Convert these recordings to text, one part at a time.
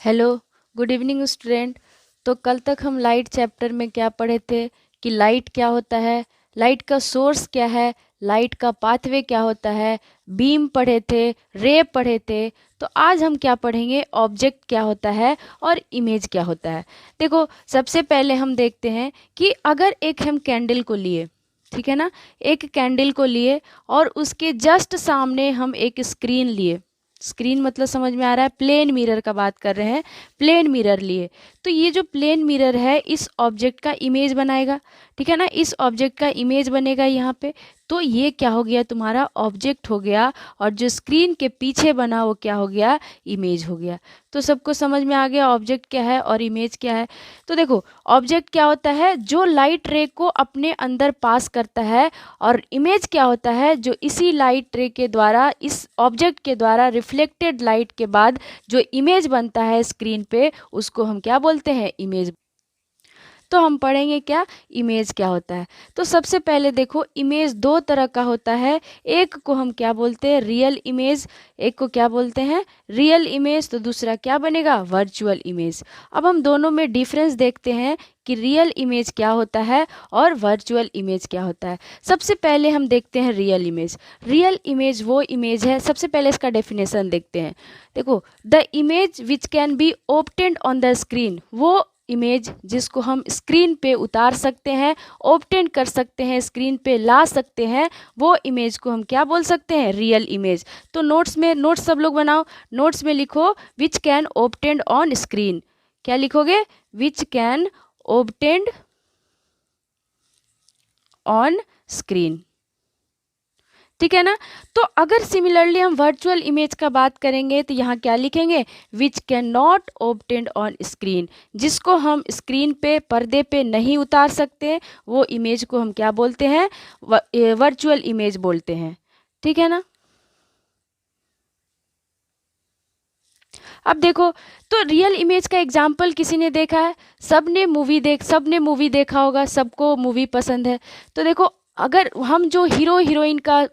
Hello, good evening student. तो कल तक हम लाइट चैप्टर में क्या पढ़े थे कि लाइट क्या होता है, लाइट का सोर्स क्या है, लाइट का पाथवे क्या होता है, बीम पढ़े थे, रे पढ़े थे। तो आज हम क्या पढ़ेंगे, ऑब्जेक्ट क्या होता है और इमेज क्या होता है। देखो, सबसे पहले हम देखते हैं कि अगर एक हम कैंडल को लिए, ठीक है ना, एक कैंडल को लिए और उसके जस्ट सामने हम एक स्क्रीन लिए। स्क्रीन मतलब समझ में आ रहा है, प्लेन मिरर का बात कर रहे हैं। प्लेन मिरर लिए तो ये जो प्लेन मिरर है इस ऑब्जेक्ट का इमेज बनाएगा, ठीक है ना, इस ऑब्जेक्ट का इमेज बनेगा यहाँ पे। तो ये क्या हो गया, तुम्हारा ऑब्जेक्ट हो गया, और जो स्क्रीन के पीछे बना वो क्या हो गया, इमेज हो गया। तो सबको समझ में आ गया ऑब्जेक्ट क्या है और इमेज क्या है। तो देखो, ऑब्जेक्ट क्या होता है, जो लाइट रे को अपने अंदर पास करता है, और इमेज क्या होता है, जो इसी लाइट रे के द्वारा, इस ऑब्जेक्ट के द्वारा रिफ्लेक्टेड लाइट के बाद जो इमेज बनता है स्क्रीन पे, उसको हम क्या बोलते हैं, इमेज। तो हम पढ़ेंगे क्या, इमेज क्या होता है। तो सबसे पहले देखो, इमेज दो तरह का होता है। एक को हम क्या बोलते हैं, रियल इमेज। एक को क्या बोलते हैं, रियल इमेज। तो दूसरा क्या बनेगा, वर्चुअल इमेज। अब हम दोनों में डिफरेंस देखते हैं कि रियल इमेज क्या होता है और वर्चुअल इमेज क्या होता है। सबसे पहले हम देखते हैं रियल इमेज। रियल इमेज वो इमेज है, सबसे पहले इसका डेफिनेशन देखते हैं। देखो, the image which can be obtained on the screen, वो इमेज जिसको हम स्क्रीन पे उतार सकते हैं, ऑब्टेन कर सकते हैं, स्क्रीन पे ला सकते हैं, वो इमेज को हम क्या बोल सकते हैं, रियल इमेज। तो नोट्स में, नोट्स सब लोग बनाओ, नोट्स में लिखो which can obtained on screen. क्या लिखोगे, which can obtained on screen, ठीक है ना। तो अगर सिमिलरली हम वर्चुअल इमेज का बात करेंगे तो यहाँ क्या लिखेंगे, which can not obtained on screen, जिसको हम स्क्रीन पे, पर्दे पे नहीं उतार सकते, वो इमेज को हम क्या बोलते हैं, वर्चुअल इमेज बोलते हैं, ठीक है ना। अब देखो, तो रियल इमेज का एग्जाम्पल किसी ने देखा है, सबने मूवी देखा होगा, सबको मूवी पसंद है। तो देखो, अगर हम जो हीरो हीरोइन का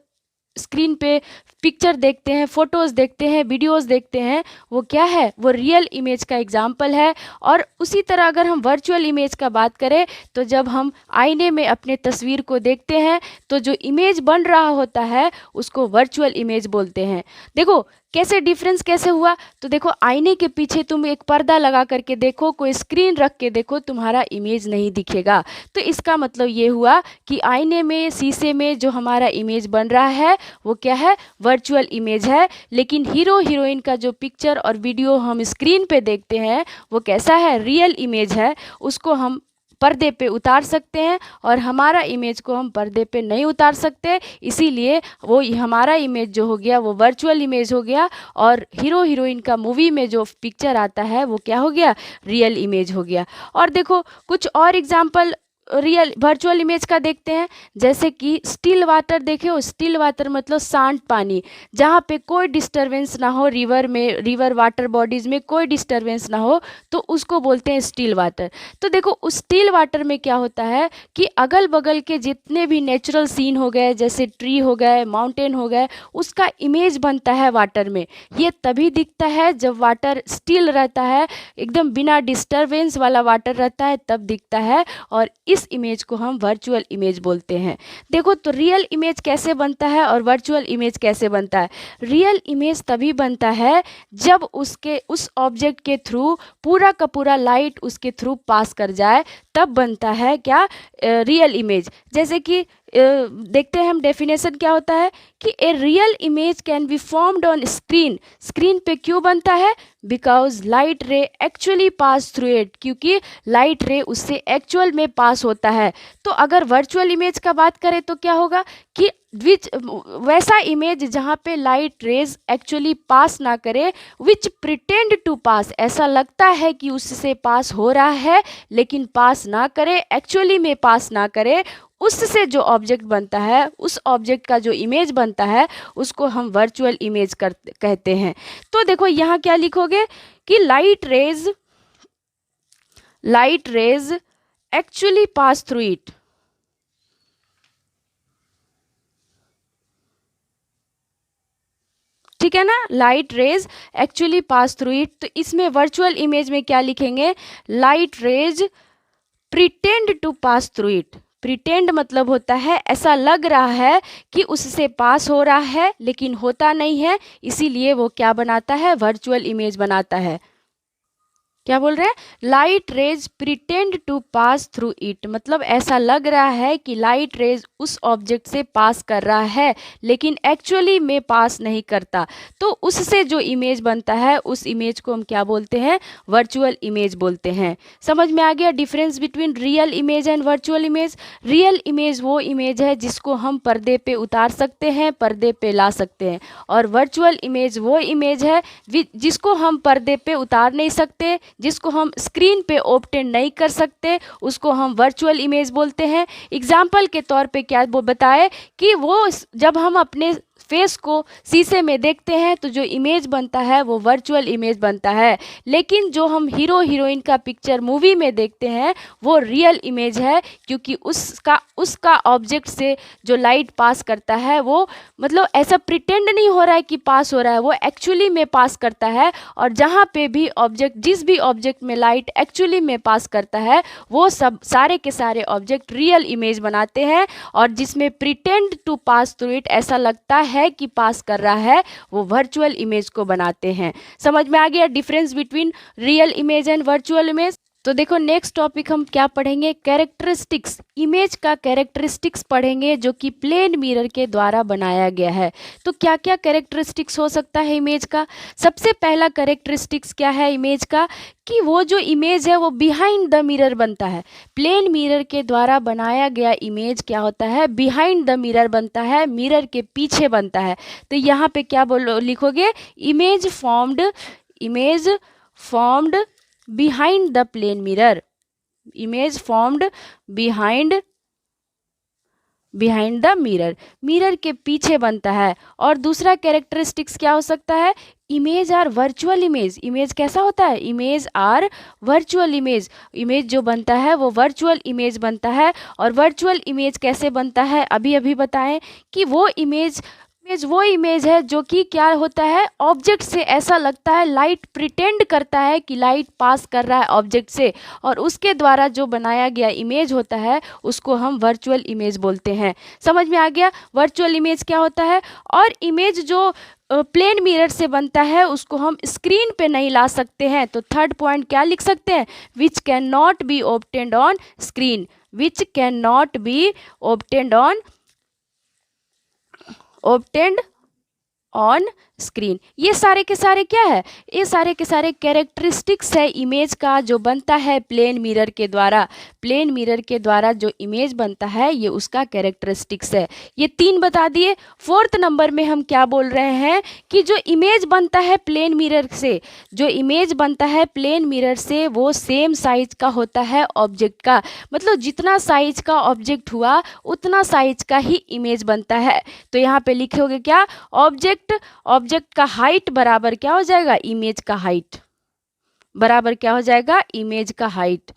स्क्रीन पे पिक्चर देखते हैं, फोटोज़ देखते हैं, वीडियोज़ देखते हैं, वो क्या है, वो रियल इमेज का एग्जाम्पल है। और उसी तरह अगर हम वर्चुअल इमेज का बात करें, तो जब हम आईने में अपने तस्वीर को देखते हैं तो जो इमेज बन रहा होता है उसको वर्चुअल इमेज बोलते हैं। देखो कैसे डिफरेंस कैसे हुआ, तो देखो, आईने के पीछे तुम एक पर्दा लगा करके देखो, कोई स्क्रीन रख के देखो, तुम्हारा इमेज नहीं दिखेगा। तो इसका मतलब ये हुआ कि आईने में, शीशे में जो हमारा इमेज बन रहा है वो क्या है, वर्चुअल इमेज है। लेकिन हीरो हीरोइन का जो पिक्चर और वीडियो हम स्क्रीन पे देखते हैं वो कैसा है, रियल इमेज है। उसको हम पर्दे पे उतार सकते हैं, और हमारा इमेज को हम पर्दे पे नहीं उतार सकते, इसीलिए वो हमारा इमेज जो हो गया वो वर्चुअल इमेज हो गया, और हीरो हीरोइन का मूवी में जो पिक्चर आता है वो क्या हो गया, रियल इमेज हो गया। और देखो, कुछ और एग्जांपल रियल वर्चुअल इमेज का देखते हैं। जैसे कि स्टिल वाटर देखे हो, स्टिल वाटर मतलब शांत पानी, जहाँ पे कोई डिस्टरबेंस ना हो, रिवर में, रिवर वाटर बॉडीज में कोई डिस्टरबेंस ना हो, तो उसको बोलते हैं स्टिल वाटर। तो देखो, उस स्टिल वाटर में क्या होता है कि अगल बगल के जितने भी नेचुरल सीन हो गए, जैसे ट्री हो गए, माउंटेन हो गए, उसका इमेज बनता है वाटर में। ये तभी दिखता है जब वाटर स्टिल रहता है, एकदम बिना डिस्टरबेंस वाला वाटर रहता है, तब दिखता है। और इस इमेज को हम वर्चुअल इमेज बोलते हैं। देखो, तो रियल इमेज कैसे बनता है और वर्चुअल इमेज कैसे बनता है। रियल इमेज तभी बनता है जब उसके, उस ऑब्जेक्ट के थ्रू पूरा का पूरा लाइट उसके थ्रू पास कर जाए, तब बनता है क्या, रियल इमेज। जैसे कि देखते हैं हम डेफिनेशन क्या होता है कि a real image can be formed on screen. Screen पे क्यों बनता है, बिकॉज लाइट रे एक्चुअली पास थ्रू इट, क्योंकि लाइट रे उससे एक्चुअल में पास होता है। तो अगर वर्चुअल इमेज का बात करें तो क्या होगा कि विच, वैसा इमेज जहाँ पे लाइट रेज एक्चुअली पास ना करे, विच प्रिटेंड टू पास, ऐसा लगता है कि उससे पास हो रहा है लेकिन पास ना करे, एक्चुअली में पास ना करे, उससे जो ऑब्जेक्ट बनता है, उस ऑब्जेक्ट का जो इमेज बनता है, उसको हम वर्चुअल इमेज कहते हैं। तो देखो यहाँ क्या लिखोगे कि light rays actually pass through it, ठीक है ना, light rays actually pass through it. तो इसमें वर्चुअल इमेज में क्या लिखेंगे, light rays pretend to pass through it. Pretend मतलब होता है ऐसा लग रहा है कि उससे पास हो रहा है लेकिन होता नहीं है, इसीलिए वो क्या बनाता है, वर्चुअल इमेज बनाता है। क्या बोल रहे हैं, light rays pretend to pass through it, मतलब ऐसा लग रहा है कि लाइट रेज उस ऑब्जेक्ट से पास कर रहा है लेकिन एक्चुअली में पास नहीं करता। तो उससे जो इमेज बनता है उस इमेज को हम क्या बोलते हैं, वर्चुअल इमेज बोलते हैं। समझ में आ गया difference between real image and virtual image. Real image वो इमेज है जिसको हम पर्दे पे उतार सकते हैं, पर्दे पे ला सकते हैं, और वर्चुअल इमेज वो इमेज है जिसको हम पर्दे पे उतार नहीं सकते, जिसको हम स्क्रीन पे ऑब्टेन नहीं कर सकते, उसको हम वर्चुअल इमेज बोलते हैं। एग्जाम्पल के तौर पे क्या वो बताए कि वो जब हम अपने फेस को शीशे में देखते हैं तो जो इमेज बनता है वो वर्चुअल इमेज बनता है, लेकिन जो हम हीरो हीरोइन का पिक्चर मूवी में देखते हैं वो रियल इमेज है, क्योंकि उसका ऑब्जेक्ट से जो लाइट पास करता है वो मतलब ऐसा प्रिटेंड नहीं हो रहा है कि पास हो रहा है, वो एक्चुअली में पास करता है। और जहाँ पे भी ऑब्जेक्ट, जिस भी ऑब्जेक्ट में लाइट एक्चुअली में पास करता है वो सब सारे के सारे ऑब्जेक्ट रियल इमेज बनाते हैं, और जिसमें pretend to pass through it ऐसा लगता है कि पास कर रहा है वो वर्चुअल इमेज को बनाते हैं। समझ में आ गया difference between real image and virtual image. तो देखो नेक्स्ट टॉपिक हम क्या पढ़ेंगे, कैरेक्टरिस्टिक्स। इमेज का कैरेक्टरिस्टिक्स पढ़ेंगे जो कि प्लेन मिरर के द्वारा बनाया गया है। तो क्या क्या कैरेक्टरिस्टिक्स हो सकता है इमेज का। सबसे पहला कैरेक्टरिस्टिक्स क्या है इमेज का, कि वो जो इमेज है वो बिहाइंड द मिरर बनता है। प्लेन मिरर के द्वारा बनाया गया इमेज क्या होता है, बिहाइंड द मिरर बनता है, मिरर के पीछे बनता है। तो यहाँ पे क्या लिखोगे, image formed behind the plane mirror, image formed behind the mirror, mirror के पीछे बनता है। और दूसरा कैरेक्टरिस्टिक्स क्या हो सकता है, image or virtual image. Image कैसा होता है, image or virtual image, image जो बनता है वो वर्चुअल इमेज बनता है। और वर्चुअल इमेज कैसे बनता है, अभी अभी बताएं कि वो इमेज वो इमेज है जो कि क्या होता है, ऑब्जेक्ट से ऐसा लगता है, लाइट प्रिटेंड करता है कि लाइट पास कर रहा है ऑब्जेक्ट से, और उसके द्वारा जो बनाया गया इमेज होता है उसको हम वर्चुअल इमेज बोलते हैं। समझ में आ गया वर्चुअल इमेज क्या होता है। और इमेज जो प्लेन मिरर से बनता है उसको हम स्क्रीन पे नहीं ला सकते हैं, तो थर्ड पॉइंट क्या लिख सकते हैं, which can not be obtained on screen, which can not be obtained on screen. ये सारे के सारे क्या है, ये सारे के सारे कैरेक्टरिस्टिक्स है इमेज का जो बनता है प्लेन मिरर के द्वारा। प्लेन मिरर के द्वारा जो इमेज बनता है ये उसका कैरेक्टरिस्टिक्स है। ये तीन बता दिए। फोर्थ नंबर में हम क्या बोल रहे हैं कि जो इमेज बनता है प्लेन मिरर से, जो इमेज बनता है प्लेन मिरर से वो सेम साइज का होता है ऑब्जेक्ट का, मतलब जितना साइज का ऑब्जेक्ट हुआ उतना साइज का ही इमेज बनता है। तो यहाँ पे लिखोगे क्या, ऑब्जेक्ट का हाइट बराबर क्या हो जाएगा, इमेज का हाइट बराबर क्या हो जाएगा, इमेज का हाइट।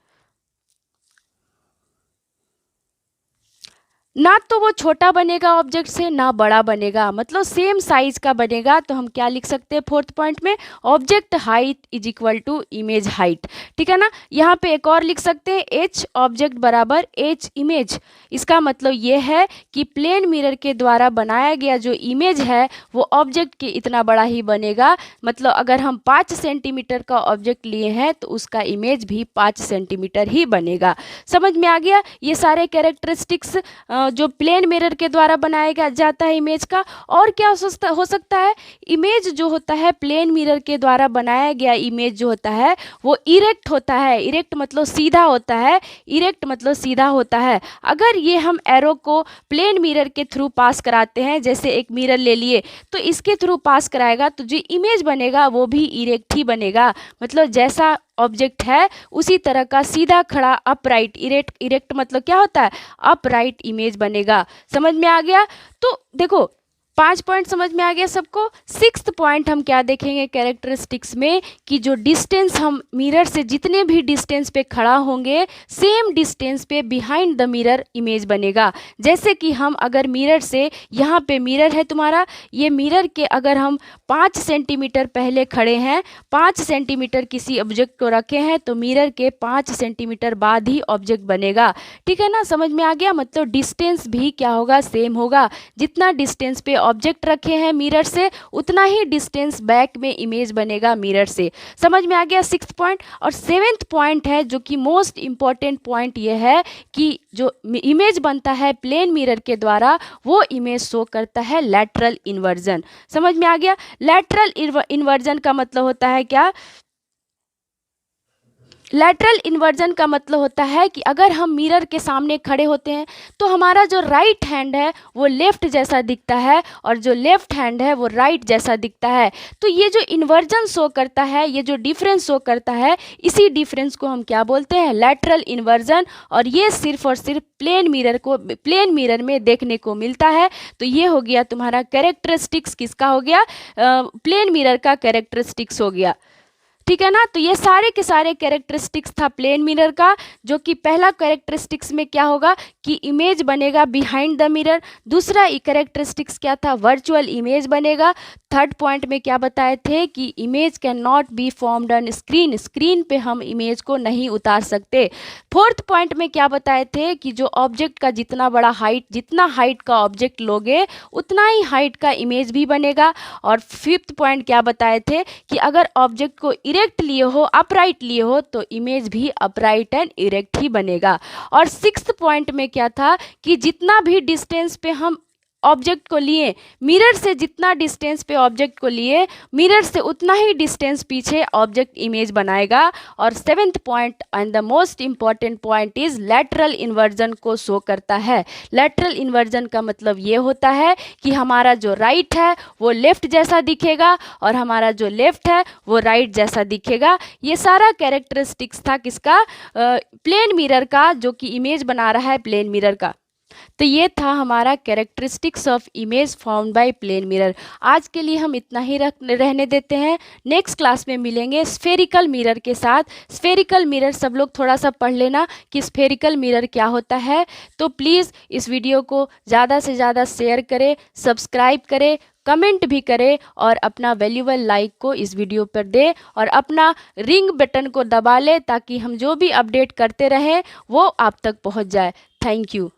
ना तो वो छोटा बनेगा ऑब्जेक्ट से, ना बड़ा बनेगा, मतलब सेम साइज का बनेगा। तो हम क्या लिख सकते हैं फोर्थ पॉइंट में, object height is equal to image height. ठीक है ना। यहाँ पे एक और लिख सकते हैं, एच ऑब्जेक्ट बराबर एच इमेज। इसका मतलब ये है कि प्लेन मिरर के द्वारा बनाया गया जो इमेज है वो ऑब्जेक्ट के इतना बड़ा ही बनेगा। मतलब अगर हम 5 सेंटीमीटर का ऑब्जेक्ट लिए हैं तो उसका इमेज भी 5 सेंटीमीटर ही बनेगा। समझ में आ गया ये सारे कैरेक्टरिस्टिक्स जो प्लेन मिरर के द्वारा बनाया जाता है इमेज का। और क्या हो सकता है, इमेज जो होता है प्लेन मिरर के द्वारा बनाया गया इमेज जो होता है वो इरेक्ट होता है। इरेक्ट मतलब सीधा होता है, इरेक्ट मतलब सीधा होता है। अगर ये हम एरो को प्लेन मिरर के थ्रू पास कराते हैं, जैसे एक मिरर ले लिए तो इसके थ्रू पास कराएगा तो जो इमेज बनेगा वो भी इरेक्ट ही बनेगा, मतलब जैसा ऑब्जेक्ट है उसी तरह का सीधा खड़ा अपराइट, इरेक्ट मतलब क्या होता है, अपराइट इमेज बनेगा। समझ में आ गया। तो देखो 5 पॉइंट समझ में आ गया सबको। 6th पॉइंट हम क्या देखेंगे कैरेक्टरिस्टिक्स में कि जो डिस्टेंस हम मिरर से जितने भी डिस्टेंस पे खड़ा होंगे सेम डिस्टेंस पे बिहाइंड द मिरर इमेज बनेगा। जैसे कि हम अगर मिरर से, यहाँ पे मिरर है तुम्हारा, ये मिरर के अगर हम 5 सेंटीमीटर पहले खड़े हैं, 5 सेंटीमीटर किसी ऑब्जेक्ट को रखे हैं तो मिरर के 5 सेंटीमीटर बाद ही ऑब्जेक्ट बनेगा। ठीक है ना, समझ में आ गया। मतलब डिस्टेंस भी क्या होगा, सेम होगा। जितना डिस्टेंस पे ऑब्जेक्ट रखे हैं मिरर से उतना ही डिस्टेंस बैक में इमेज बनेगा मिरर से। समझ में आ गया 6th पॉइंट। और 7th पॉइंट है जो कि मोस्ट इंपॉर्टेंट पॉइंट ये है कि जो इमेज बनता है प्लेन मिरर के द्वारा वो इमेज शो करता है लैटरल इन्वर्जन। समझ में आ गया। लैटरल इन्वर्जन का मतलब होता है क्या, लैटरल इन्वर्जन का मतलब होता है कि अगर हम मिरर के सामने खड़े होते हैं तो हमारा जो राइट हैंड है वो लेफ्ट जैसा दिखता है और जो लेफ्ट हैंड है वो राइट जैसा दिखता है। तो ये जो इन्वर्जन शो करता है, ये जो डिफरेंस शो करता है, इसी डिफरेंस को हम क्या बोलते हैं, लैटरल इन्वर्जन। और ये सिर्फ और सिर्फ प्लेन मिरर में देखने को मिलता है। तो ये हो गया तुम्हारा कैरेक्टरिस्टिक्स, किसका हो गया, प्लेन मिरर का कैरेक्टरिस्टिक्स हो गया। ठीक है ना। तो ये सारे के सारे कैरेक्टरिस्टिक्स था प्लेन मिरर का, जो कि पहला कैरेक्टरिस्टिक्स में क्या होगा कि इमेज बनेगा बिहाइंड द मिरर। दूसरा कैरेक्टरिस्टिक्स क्या था, वर्चुअल इमेज बनेगा। थर्ड पॉइंट में क्या बताए थे कि image can not be formed on screen, screen पे हम इमेज को नहीं उतार सकते। फोर्थ पॉइंट में क्या बताए थे कि जो ऑब्जेक्ट का जितना बड़ा हाइट, जितना हाइट का ऑब्जेक्ट लोगे उतना ही हाइट का इमेज भी बनेगा। और फिफ्थ पॉइंट क्या बताए थे कि अगर ऑब्जेक्ट को इरेक्ट लिए हो, अपराइट लिए हो, तो इमेज भी अपराइट एंड इरेक्ट ही बनेगा। और सिक्स्थ पॉइंट में क्या था कि जितना भी डिस्टेंस पे हम ऑब्जेक्ट को लिए, मिरर से जितना डिस्टेंस पे ऑब्जेक्ट को लिए, मिरर से उतना ही डिस्टेंस पीछे ऑब्जेक्ट इमेज बनाएगा। और seventh point and the most important point is lateral inversion को शो करता है। लैटरल इन्वर्जन का मतलब ये होता है कि हमारा जो राइट है वो लेफ्ट जैसा दिखेगा और हमारा जो लेफ्ट है वो राइट जैसा दिखेगा। ये सारा कैरेक्टरिस्टिक्स था किसका, प्लेन मिरर का, जो कि इमेज बना रहा है प्लेन मिरर का। तो ये था हमारा characteristics of image formed by plane mirror. आज के लिए हम इतना ही रहने देते हैं। नेक्स्ट क्लास में मिलेंगे स्फेरिकल मिरर के साथ। स्फेरिकल मिरर सब लोग थोड़ा सा पढ़ लेना कि स्फेरिकल मिरर क्या होता है। तो प्लीज़ इस वीडियो को ज़्यादा से ज़्यादा शेयर करें, सब्सक्राइब करें, कमेंट भी करें और अपना वैल्यूबल लाइक को इस वीडियो पर दे और अपना रिंग बटन को दबा ले ताकि हम जो भी अपडेट करते रहें वो आप तक पहुंच जाए। Thank you.